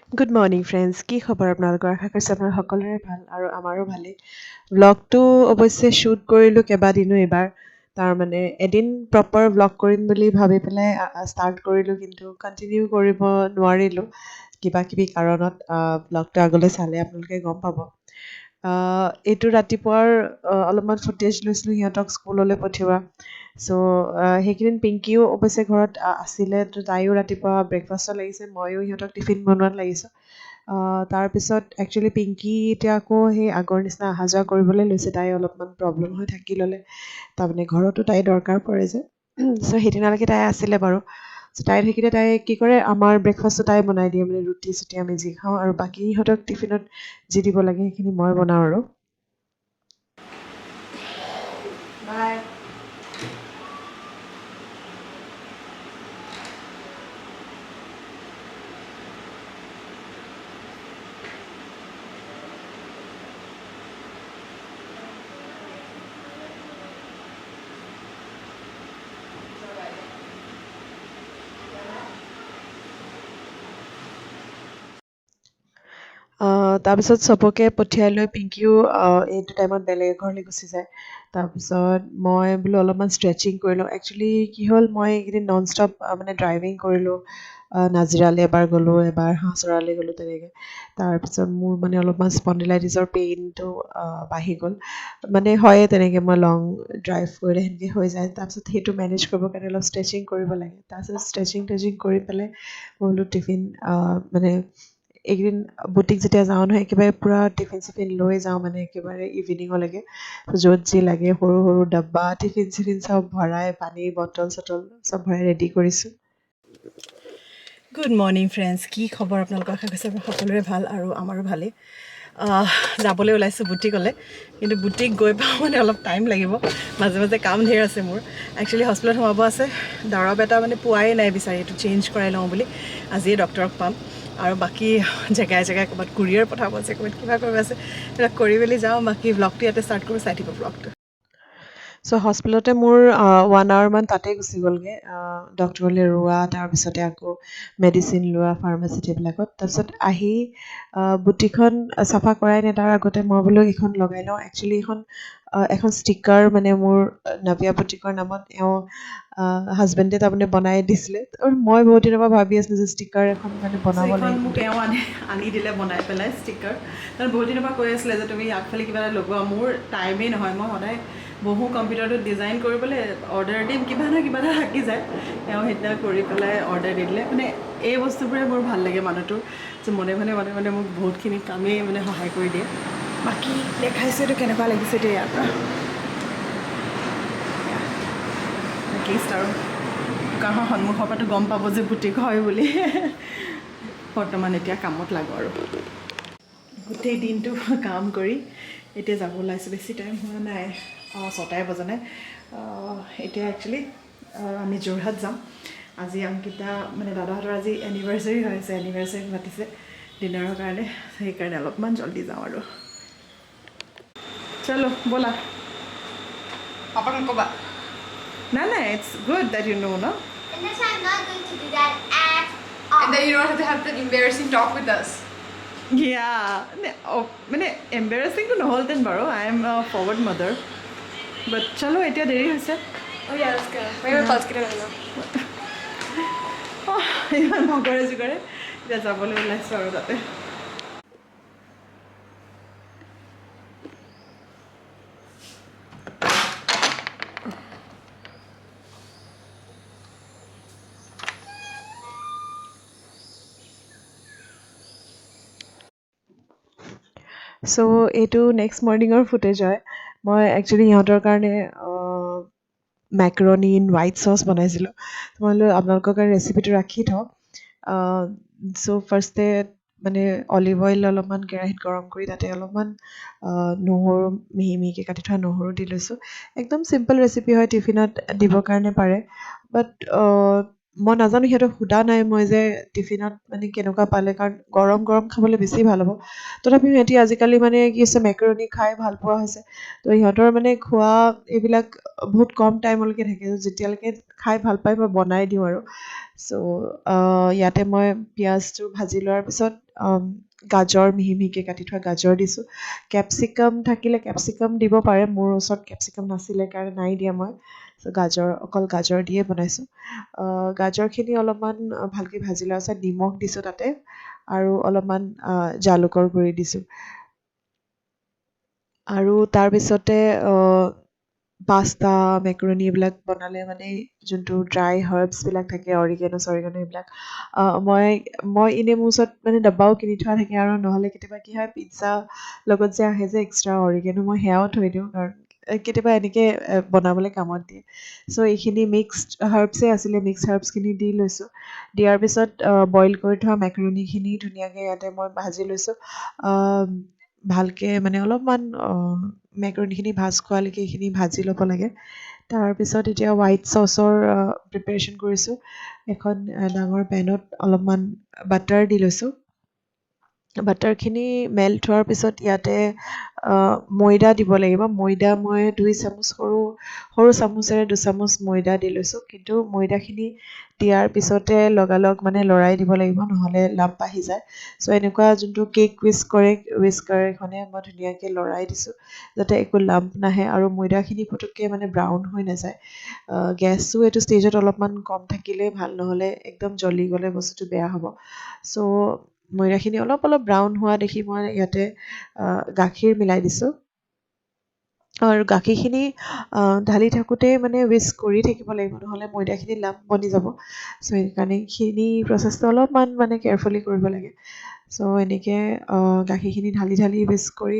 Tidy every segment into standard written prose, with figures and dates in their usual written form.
Good morning friends, কি খবৰ আপোনালোকৰ? আশা কৰিছোঁ আপোনাৰ সকলোৰে ভাল আৰু আমাৰো ভালেই। ভ্লগটো অৱশ্যে শ্বুট কৰিলোঁ কেইবাদিনো এইবাৰ। তাৰমানে এদিন প্ৰপাৰ ভ্লগ কৰিম বুলি ভাবি পেলাই ষ্টাৰ্ট কৰিলোঁ, কিন্তু কণ্টিনিউ কৰিব নোৱাৰিলোঁ কিবা কিবি কাৰণত। ভ্লগটো আগলৈ চালে আপোনালোকে গম পাব। এইটো ৰাতিপুৱাৰ অলপমান ফুটেজ লৈছিলোঁ সিহঁতক স্কুললৈ পঠিওৱা। চ' সেইকেইদিন পিংকিও অৱশ্যে ঘৰত আছিলে, তো তাইও ৰাতিপুৱা ব্ৰেকফাষ্টত লাগিছে, ময়ো সিহঁতক টিফিন বনোৱাত লাগিছোঁ। তাৰপিছত একচুৱেলি পিংকি এতিয়া আকৌ সেই আগৰ নিচিনা অহা যোৱা কৰিবলৈ লৈছে। তাই অলপমান প্ৰব্লেম হৈ থাকি ল'লে, তাৰমানে ঘৰতো তাই দৰকাৰ পৰে যে। চ' সেইদিনালৈকে তাই আছিলে বাৰু। চ' তাই থাকিলে তাই কি কৰে, আমাৰ ব্ৰেকফাষ্টটো তাই বনাই দিয়ে, মানে ৰুটি চুটি আমি যি খাওঁ, আৰু বাকী সিহঁতক টিফিনত যি দিব লাগে সেইখিনি মই বনাওঁ আৰু। বাই। তাৰপিছত চবকে পঠিয়াই লৈ পিংকিও এইটো টাইমত বেলেগ এঘৰলৈ গুচি যায়। তাৰপিছত মই বোলো অলপমান ষ্ট্ৰেচিং কৰি লওঁ। একচুৱেলি কি হ'ল, মই এইকেইদিন নন ষ্টপ মানে ড্ৰাইভিং কৰিলোঁ। নাজিৰালৈ এবাৰ গ'লোঁ, এবাৰ হাঁহচৰালৈ গ'লোঁ, তেনেকৈ। তাৰপিছত মোৰ মানে অলপমান স্পণ্ডিলাইটিছৰ পেইনটো বাঢ়ি গ'ল। মানে হয়ে তেনেকৈ, মই লং ড্ৰাইভ কৰিলে সেনেকৈ হৈ যায়। তাৰপিছত সেইটো মেনেজ কৰিবৰ কাৰণে অলপ ষ্ট্ৰেচিং কৰিব লাগে। তাৰপিছত ষ্ট্ৰেচিং টেচিং কৰি পেলাই মই বোলো টিফিন মানে এইকেইদিন বুটিক যেতিয়া যাওঁ নহয়, একেবাৰে পূৰা টিফিন চিফিন লৈ যাওঁ, মানে একেবাৰে ইভিনিঙলৈকে। য'ত যি লাগে সৰু সৰু ডাব্বা টিফিন চিফিন চব ভৰাই, পানী বটল চটল চব ভৰাই ৰেডি কৰিছোঁ। গুড মৰ্ণিং ফ্ৰেণ্ডছ, কি খবৰ আপোনালোকৰ? আশা কৰিছোঁ সকলোৰে ভাল আৰু আমাৰো ভালেই। যাবলৈ ওলাইছোঁ বুটিকলৈ, কিন্তু বুটিক গৈ পাওঁ মানে অলপ টাইম লাগিব। মাজে মাজে কাম ধেৰ আছে মোৰ। একচুৱেলি হস্পিটেলত সোমাব আছে, দৰৱ এটা মানে পোৱাই নাই বিচাৰি, এইটো চেঞ্জ কৰাই লওঁ বুলি। আজিয়ে ডক্টৰক পাম। আৰু বাকী জেগাই জেগাই ক'ৰবাত কুৰিয়াৰ পঠাব আছে, ক'ৰবাত কিবা কৰিব আছে, সেইবিলাক কৰি মেলি যাওঁ। বাকী ভ্লগটো ইয়াতে ষ্টাৰ্ট কৰোঁ, চাই থাকিব ভ্লগটো। চ' হস্পিটেলতে মোৰ 1 আৱাৰমান তাতেই গুচি গ'লগৈ, ডক্টৰলৈ ৰোৱা, তাৰপিছতে আকৌ মেডিচিন লোৱা ফাৰ্মাচিত এইবিলাকত। তাৰপিছত আহি বুটিখন চাফা কৰাই নাই, তাৰ আগতে মই বোলো এইখন লগাই লওঁ। একচুৱেলি এখন ষ্টিকাৰ মানে মোৰ নাভিয়া বুটিকৰ নামত এওঁ হাজবেণ্ডে তাৰমানে বনাই দিছিলে, আৰু মই বহুত দিনৰ পৰা ভাবি আছিলোঁ যে ষ্টিকাৰ এখন মানে বনাব লাগে। মোক এওঁ আনি দিলে বনাই পেলাই ষ্টিকাৰ। তাৰ বহুত দিনৰ পৰা কৈ আছিলে যে তুমি আগফালে কিবা এটা লগোৱা। মোৰ টাইমেই নহয়, মই সদায় বহু কম্পিউটাৰটোত ডিজাইন কৰিবলৈ অৰ্ডাৰ দিম, কিবা নহয় কিবা এটা থাকি যায়। এওঁ সেইদিনা কৰি পেলাই অৰ্ডাৰ দি দিলে। মানে এই বস্তুবোৰে মোৰ ভাল লাগে, মানুহটো যে মনে মনে মোক বহুতখিনি কামেই মানে সহায় কৰি দিয়ে। বাকী দেখাইছোঁ এইটো কেনেকুৱা লাগিছে এতিয়া ইয়াৰ পৰা। লিষ্ট আৰু দোকানখন সন্মুখৰ পৰাতো গম পাব যে বুটিক হয় বুলি। বৰ্তমান এতিয়া কামত লাগো আৰু। গোটেই দিনটো কাম কৰি এতিয়া যাব ওলাইছোঁ। বেছি টাইম হোৱা নাই, 6টাই বজা নাই। এতিয়া একচুৱেলি আমি যোৰহাট যাম। আজি অংকিতা মানে দাদাহঁতৰ আজি এনিভাৰ্চাৰী হৈ আছে, এনিভাৰ্চাৰী মাতিছে ডিনাৰৰ কাৰণে। সেইকাৰণে অলপমান জল্দি যাওঁ আৰু। চলো ব'লা। পাপাক নক'বা? নাই, it's good that you know, no? And that's why I'm not going to do that at all. And then you don't have that embarrassing talk with us. Yeah, মানে এম্বেৰাচিংটো নহ'লহেঁতেন বাৰু। I am a forward mother, but চলো এতিয়া দেৰি হৈছে। Oh yeah, let's go. Maybe let's get it now. ইমান ভাগৰে জোগৰে এতিয়া যাবলৈ ওলাইছোঁ আৰু তাতে। চ' এইটো নেক্সট মৰ্ণিঙৰ ফুটেজ হয়। মই একচুৱেলি সিহঁতৰ কাৰণে মেক্ৰণি ইন হোৱাইট চচ বনাইছিলোঁ। মই বোলো আপোনালোকৰ কাৰণে ৰেচিপিটো ৰাখি থওঁ। চ' ফাৰ্ষ্টে মানে অলিভ অইল অলপমান কেৰাহীত গৰম কৰি তাতে অলপমান নহৰু, মিহি মিহিকৈ কাটি থোৱা নহৰু দি লৈছোঁ। একদম চিম্পল ৰেচিপি হয়, টিফিনত দিবৰ কাৰণে পাৰে। বাট মই নাজানো সিহঁতক সোধা নাই মই যে টিফিনত মানে কেনেকুৱা পালে কাৰণ গৰম গৰম খাবলৈ বেছি ভাল হ'ব তথাপিও সিহঁতি আজিকালি মানে কি হৈছে মেকাৰণি খাই ভাল পোৱা হৈছে তো সিহঁতৰ মানে খোৱা এইবিলাক বহুত কম টাইমলৈকে থাকে যেতিয়ালৈকে খাই ভাল পায় মই বনাই দিওঁ আৰু চ' ইয়াতে মই পিঁয়াজটো ভাজি লোৱাৰ পিছত গাজৰ মিহি মিহিকৈ কাটি থোৱা গাজৰ দিছোঁ কেপচিকাম থাকিলে কেপচিকাম দিব পাৰে মোৰ ওচৰত কেপচিকাম নাছিলে কাৰণে নাই দিয়া মই চ' অকল গাজৰ দিয়ে বনাইছোঁ গাজৰখিনি অলপমান ভালকৈ ভাজি লোৱাৰ পিছত নিমখ দিছোঁ তাতে আৰু অলপমান জালুকৰ গুড়ি দিছোঁ আৰু তাৰপিছতে পাস্তা মেকাৰণি এইবিলাক বনালে মানে যোনটো ড্ৰাই হাৰ্বছবিলাক থাকে অৰিগেনো চৰিগেনো এইবিলাক মই এনেই মোৰ ওচৰত মানে ডাব্বাও কিনি থোৱা থাকে আৰু নহ'লে কেতিয়াবা কি হয় পিজ্জা লগত যে আহে যে এক্সট্ৰা অৰিগেনো মই সেয়াও থৈ দিওঁ কাৰণ কেতিয়াবা এনেকৈ বনাবলৈ কামত দিয়ে চ' এইখিনি মিক্সড হাৰ্বছে আছিলে মিক্স হাৰ্বছখিনি দি লৈছোঁ দিয়াৰ পিছত বইল কৰি থোৱা মেকাৰণিখিনি ধুনীয়াকৈ ইয়াতে মই ভাজি লৈছোঁ ভালকৈ মানে অলপমান মেকাৰণিখিনি ভাজ খোৱালৈকে এইখিনি ভাজি ল'ব লাগে তাৰপিছত এতিয়া হোৱাইট চচৰ প্ৰিপেৰেশ্যন কৰিছোঁ এখন ডাঙৰ পেনত অলপমান বাটাৰ দি লৈছোঁ বাটাৰখিনি মেল্ট হোৱাৰ পিছত ইয়াতে ময়দা দিব লাগিব ময়দা মই 2 চামুচ সৰু চামুচেৰে 2 চামুচ ময়দা দি লৈছোঁ কিন্তু ময়দাখিনি দিয়াৰ পিছতে লগালগ মানে লৰাই দিব লাগিব নহ'লে লাম্প আহি যায় চ' এনেকুৱা যোনটো কেক হুইস্কাৰেখনে মই ধুনীয়াকৈ লৰাই দিছোঁ যাতে একো লাম্প নাহে আৰু ময়দাখিনি পুটুককৈ মানে ব্ৰাউন হৈ নাযায় গেছো এইটো ষ্টেজত অলপমান কম থাকিলে ভাল নহ'লে একদম জ্বলি গ'লে বস্তুটো বেয়া হ'ব চ' ময়দাখিনি অলপ ব্ৰাউন হোৱা দেখি মই ইয়াতে গাখীৰ মিলাই দিছোঁ আৰু গাখীৰখিনি ঢালি থাকোঁতেই মানে হুইস্ক কৰি থাকিব লাগিব নহ'লে ময়দাখিনি লাম্প বনি যাব চ' সেইকাৰণে সেইখিনি প্ৰচেছটো অলপমান মানে কেয়াৰফুলি কৰিব লাগে চ' এনেকৈ গাখীৰখিনি ঢালি হুইস্ক কৰি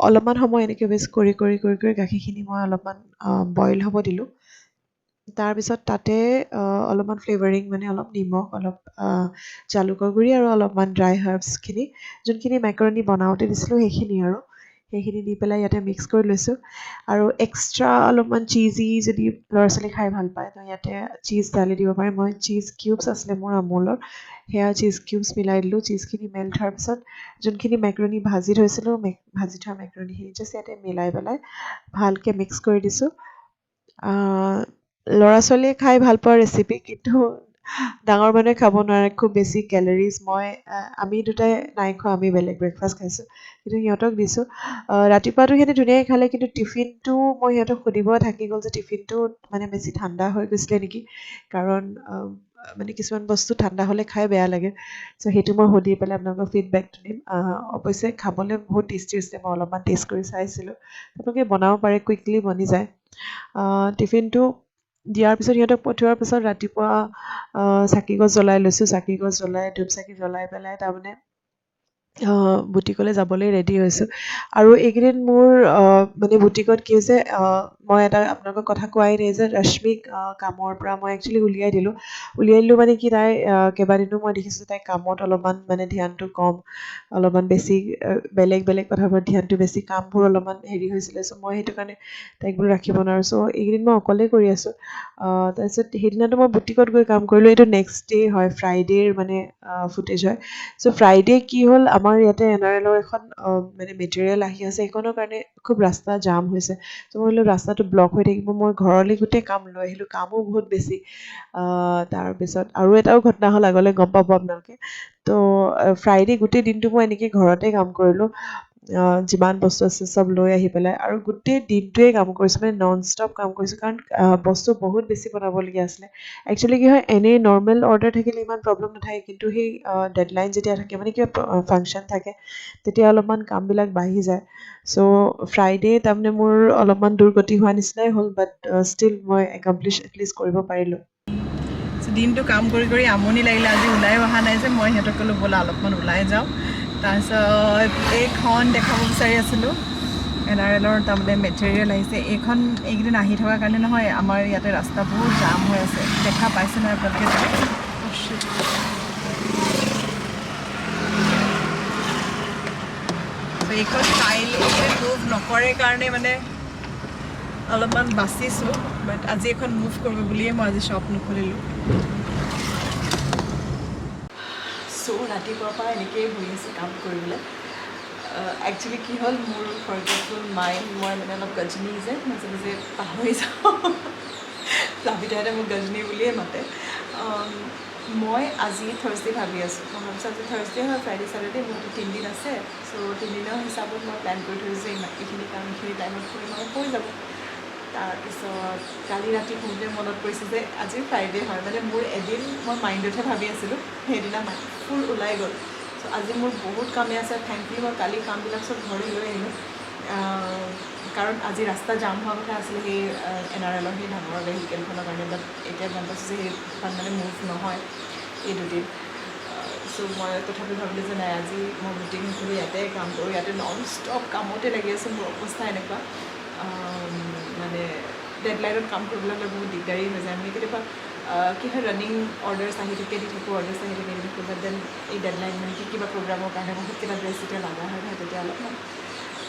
অলপমান সময় এনেকৈ হুইস্ক কৰি গাখীৰখিনি মই অলপমান বইল হ'ব দিলোঁ তাৰপিছত তাতে অলপমান ফ্লেভাৰিং মানে অলপ নিমখ অলপ জালুকৰ গুড়ি আৰু অলপমান ড্ৰাই হাৰ্বছখিনি যোনখিনি মেকাৰণি বনাওঁতে দিছিলোঁ সেইখিনি দি পেলাই ইয়াতে মিক্স কৰি লৈছোঁ আৰু এক্সট্ৰা অলপমান চিজি যদি ল'ৰা ছোৱালী খাই ভাল পায় তো ইয়াতে চীজ ঢালি দিব পাৰে মই চীজ কিউবছ আছিলে মোৰ আমুলৰ সেয়া চীজ কিউবছ মিলাই দিলোঁ চীজখিনি মেল্ট হোৱাৰ পিছত যোনখিনি মেকাৰণি ভাজি থৈছিলোঁ ভাজি থোৱা মেকাৰণিখিনি জাষ্ট ইয়াতে মিলাই পেলাই ভালকৈ মিক্স কৰি দিছোঁ ল'ৰা ছোৱালীয়ে খাই ভাল পোৱা ৰেচিপি কিন্তু ডাঙৰ মানুহে খাব নোৱাৰে খুব বেছি কেলৰিজ আমি দুটাই নাই খোৱা আমি বেলেগ ব্ৰেকফাষ্ট খাইছোঁ কিন্তু সিহঁতক দিছোঁ ৰাতিপুৱাটো সিহঁতে ধুনীয়াকৈ খালে কিন্তু টিফিনটো মই সিহঁতক সুধিব থাকি গ'ল যে টিফিনটো মানে বেছি ঠাণ্ডা হৈ গৈছিলে নেকি কাৰণ মানে কিছুমান বস্তু ঠাণ্ডা হ'লে খাই বেয়া লাগে চ' সেইটো মই সুধি পেলাই আপোনালোকক ফিডবেকটো দিম অৱশ্যে খাবলৈ বহুত টেষ্টি হৈছিলে মই অলপমান টেষ্ট কৰি চাইছিলোঁ আপোনালোকে বনাব পাৰে কুইকলি বনি যায় টিফিনটো দিয়াৰ পিছত সিহঁতক পঠিওৱাৰ পিছত ৰাতিপুৱা চাকি গছ জ্বলাই লৈছোঁ চাকি গছ জ্বলাই ধূপ চাকি জ্বলাই পেলাই তাৰমানে বুটিকলৈ যাবলৈ ৰেডি হৈছোঁ আৰু এইকেইদিন মোৰ মানে বুটিকত কি হৈছে মই এটা আপোনালোকক কথা কোৱাই নাই যে ৰশ্মিক কামৰ পৰা মই একচুৱেলি উলিয়াই দিলোঁ মানে কি তাই কেইবাদিনো মই দেখিছোঁ তাই কামত অলপমান মানে ধ্যানটো কম অলপমান বেছি বেলেগ কথাবোৰত ধ্যানটো বেছি কামবোৰ অলপমান হেৰি হৈছিলে চ' মই সেইটো কাৰণে তাইক বোলো ৰাখিব নোৱাৰোঁ চ' এইকেইদিন মই অকলেই কৰি আছোঁ তাৰপিছত সেইদিনাটো মই বুটিকত গৈ কাম কৰিলোঁ এইটো নেক্সট ডে হয় ফ্ৰাইডেৰ মানে ফুটেজ হয় চ' ফ্ৰাইডে কি হ'ল আমাৰ ইয়াতে NRLৰ এখন মানে মেটেৰিয়েল আহি আছে সেইখনৰ কাৰণে খুব ৰাস্তা জাম হৈছে চ' মই বোলো ৰাস্তাটো ব্লক হৈ থাকিব মই ঘৰলৈ গোটেই কাম লৈ আহিলোঁ কামো বহুত বেছি তাৰপিছত আৰু এটাও ঘটনা হ'ল আগলৈ গম পাব আপোনালোকে তো ফ্ৰাইডে গোটেই দিনটো মই এনেকৈ ঘৰতে কাম কৰিলোঁ যিমান বস্তু আছে চব লৈ আহি পেলাই আৰু গোটেই দিনটোৱে কাম কৰিছোঁ মানে নন ষ্টপ কাম কৰিছোঁ কাৰণ বস্তু বহুত বেছি বনাবলগীয়া আছিলে একচুৱেলি কি হয় এনেই নৰ্মেল অৰ্ডাৰ থাকিলে ইমান প্ৰব্লেম নাথাকে কিন্তু সেই ডেডলাইন যেতিয়া থাকে মানে কিবা ফাংশ্যন থাকে তেতিয়া অলপমান কামবিলাক বাঢ়ি যায় চ' ফ্ৰাইডে তাৰমানে মোৰ অলপমান দুৰ্গতি হোৱা নিচিনাই হ'ল বাট ষ্টিল মই একামপ্লিছ এটলিষ্ট কৰিব পাৰিলোঁ দিনটো কাম কৰি আমনি লাগিলে আজি ওলাইও অহা নাই যে মই সিহঁতক ক'লোঁ ব'লা অলপমান ওলাই যাওঁ তাৰপিছত এইখন দেখাব বিচাৰি আছিলোঁ NRLৰ তাৰমানে মেটেৰিয়েল আহিছে এইকেইদিন আহি থকাৰ কাৰণে নহয় আমাৰ ইয়াতে ৰাস্তা বহুত জাম হৈ আছে দেখা পাইছে নহয় আপোনালোকে এইখন টাইল মুভ নকৰে কাৰণে মানে অলপমান বাচিছোঁ বাট আজি এখন মুভ কৰিব বুলিয়ে মই আজি শ্বপ নুখুলিলোঁ চ' ৰাতিপুৱাৰ পৰা এনেকৈয়ে বহি আছোঁ কাম কৰিবলৈ একচুৱেলি কি হ'ল মোৰ ফৰগেটফুল মাইণ্ড মই মানে অলপ গজনী যে মাজে মাজে পাহৰি যাওঁ প্লাবিতাহঁতে মোক গজনী বুলিয়ে মাতে মই আজি থাৰ্ছডে ভাবি আছোঁ মই ভাবিছোঁ আজি থাৰ্ছডে হয় ফ্ৰাইডে ছেটাৰডে মোৰতো 3 দিন আছে চ' 3 দিনৰ হিচাপত মই প্লেন কৰি থৈছোঁ যে এইখিনি কাম এইখিনি টাইমত কৰিম আৰু হৈ যাব তাৰপিছত কালি ৰাতি শুওঁতে মনত পৰিছে যে আজি ফ্ৰাইডে হয় মানে মোৰ এদিন মই মাইণ্ডতহে ভাবি আছিলোঁ সেইদিনা ফুল ওলাই গ'ল চ' আজি মোৰ বহুত কামেই আছে থেংকলি মই কালি কামবিলাক চব ঘৰলৈ লৈ আহিলোঁ কাৰণ আজি ৰাস্তা জাম হোৱা কথা আছিলে সেই NRLৰ সেই ডাঙৰ ভেহিকেলখনৰ কাৰণে বাট এতিয়া গম পাইছোঁ যে সেইখন মানে মুভ নহয় এই দুদিন চ' মই তথাপি ভাবিলোঁ যে নাই আজি মই মিটিং কৰি ইয়াতে কাম কৰোঁ ইয়াতে নন ষ্টপ কামতে লাগি আছোঁ মোৰ অৱস্থা এনেকুৱা মানে ডেডলাইনত কাম কৰিবলৈ হ'লে বহুত দিগদাৰী হৈ যায় আমি কেতিয়াবা কি হয় ৰানিং অৰ্ডাৰ্ছ আহি থাকে দি থাকোঁ অৰ্ডাৰ্ছ আহি থাকে দি থাকোঁ বাট দেন এই ডেডলাইন মানে কিবা প্ৰগ্ৰামৰ কাৰণে বহুতকেইটা ড্ৰেছ যেতিয়া লগা হয় তেতিয়া অলপমান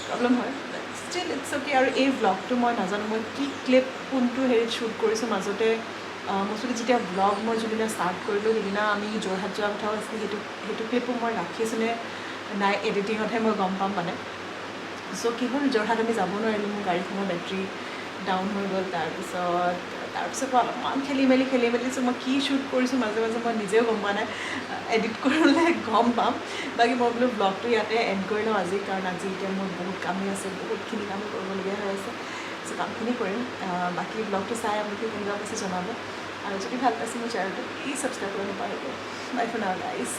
প্ৰব্লেম হয় ষ্টিল ইটছ অ'কে আৰু এই ভ্লগটো মই নাজানো মই কি ক্লিপ কোনটো হেৰিত শ্বুট কৰিছোঁ মাজতে বস্তুটো যেতিয়া ভ্লগ মই যোনদিনা ষ্টাৰ্ট কৰিলোঁ সেইদিনা আমি যোৰহাট যোৱা কথাও আছিলে সেইটো ক্লিপো মই ৰাখিছোঁনে নাই এডিটিঙতহে মই গম পাম মানে চ' কি হ'ল যোৰহাট আমি যাব নোৱাৰিলোঁ মোৰ গাড়ীখনৰ বেটৰী ডাউন হৈ গ'ল তাৰপিছত অলপমান খেলি মেলি চ' মই কি শ্বুট কৰিছোঁ মাজে মাজে মই নিজেও গম পোৱা নাই এডিট কৰিলে গম পাম বাকী মই বোলো ব্লগটো ইয়াতে এণ্ড কৰি লওঁ আজি কাৰণ আজি এতিয়া মোৰ বহুত কামেই আছে বহুতখিনি কাম কৰিবলগীয়া হৈ আছে চ' কামখিনি কৰিম বাকী ব্লগটো চাই আপোনালোকে কেনেকুৱা পাইছে জনাব আৰু যদি ভাল পাইছে মোৰ চেনেলটো প্লিজ ছাবস্ক্ৰাইব কৰিব নাপাহৰিব বাই ফৰ নাও গাইজ